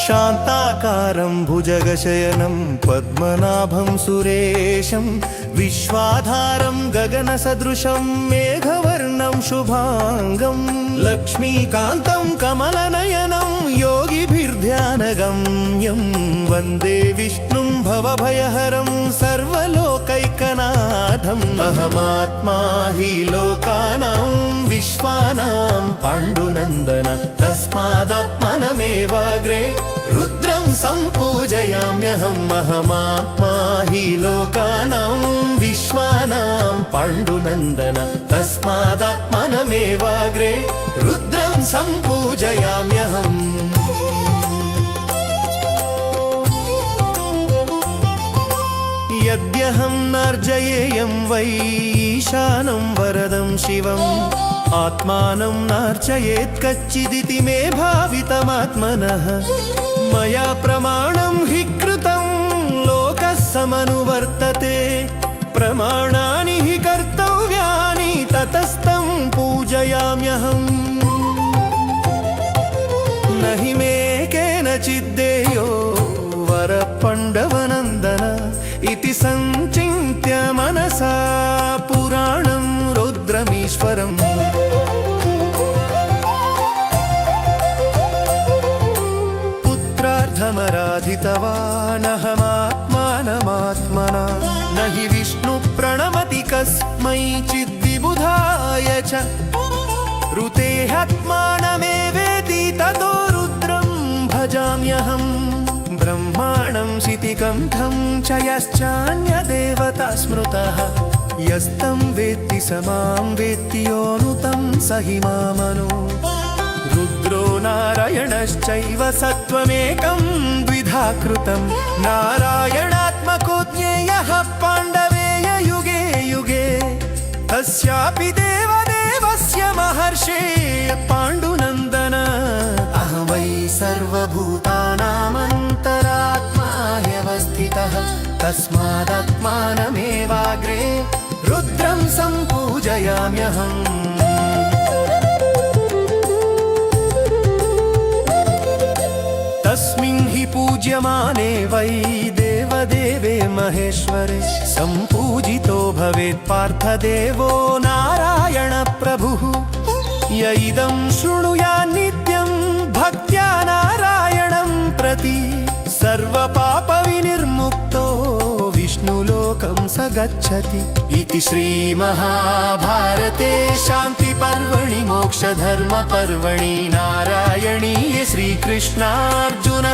शान्ताकारं भुजगशयनं पद्मनाभं सुरेशं विश्वाधारं गगनसदृशं मेघवर्णं शुभांगं लक्ष्मीकान्तं कमलनयनं योगिभिर्ध्यानगम्यं वन्दे विष्णुं भवभयहरं सर्वलोकैकनाथम् अहमात्मा हि लोकानां विश्वानां पाण्डुनन्दन तस्मादात्मनमेवाग्रे रुद्रं सम्पूजयाम्यहम् अहमात्मा हि लोकानां विश्वानां पाण्डुनन्दन तस्मादात्मनमेवाग्रे रुद्रं सम्पूजयाम्यहम् यद्यहं नार्जयेयं वै ईशानं वरदं शिवम् आत्मानं नार्चयेत् कच्चिदिति मे भावितमात्मनः मया प्रमाणं हि कृतं लोकः समनुवर्तते प्रमाणानि हि कर्तव्यानि ततस्तं पूजयाम्यहम् न हि मे केनचिद्देयो वरपण्डवनन्दन इति संचिन्त्य मनसा पुराणं रुद्रमीश्वरम् पुत्रार्थमराधितवानहमात्मानमात्मना न हि विष्णु प्रणमति कस्मैचिद्विबुधाय च ऋतेहात्मानमेवेति ततो रुद्रं भजाम्यहम् ब्रह्माणं शितिकण्ठं च यश्चान्यदेवता स्मृतः यस्तं वेत्ति स मां वेत्ति योऽनुतं स हि मामनु रुद्रो नारायणश्चैव सत्त्वमेकं द्विधा कृतं नारायणात्मको ज्ञेयः पाण्डवेय युगे युगे तस्यापि देवदेवस्य महर्षे पाण्डुनन्दन अहं वै सर्वभूतानामन्तरात्मा ह्यवस्थितः तस्मादात्मानमेवाग्रे रुद्रं सम्पूजयाम्यहम् तस्मिन् हि पूज्यमाने वै देवदेवे महेश्वरे सम्पूजितो भवेत् पार्थदेवो नारायण प्रभुः य इदं शृणुयात् नित्यं भक्त्या नारायणं प्रति सर्वपापविनिर्मुक्तो विष्णुलोकं स गच्छति इति श्रीमहाभारते शान्तिपर्वणि मोक्षधर्मपर्वणि नारायणीये श्रीकृष्णार्जुन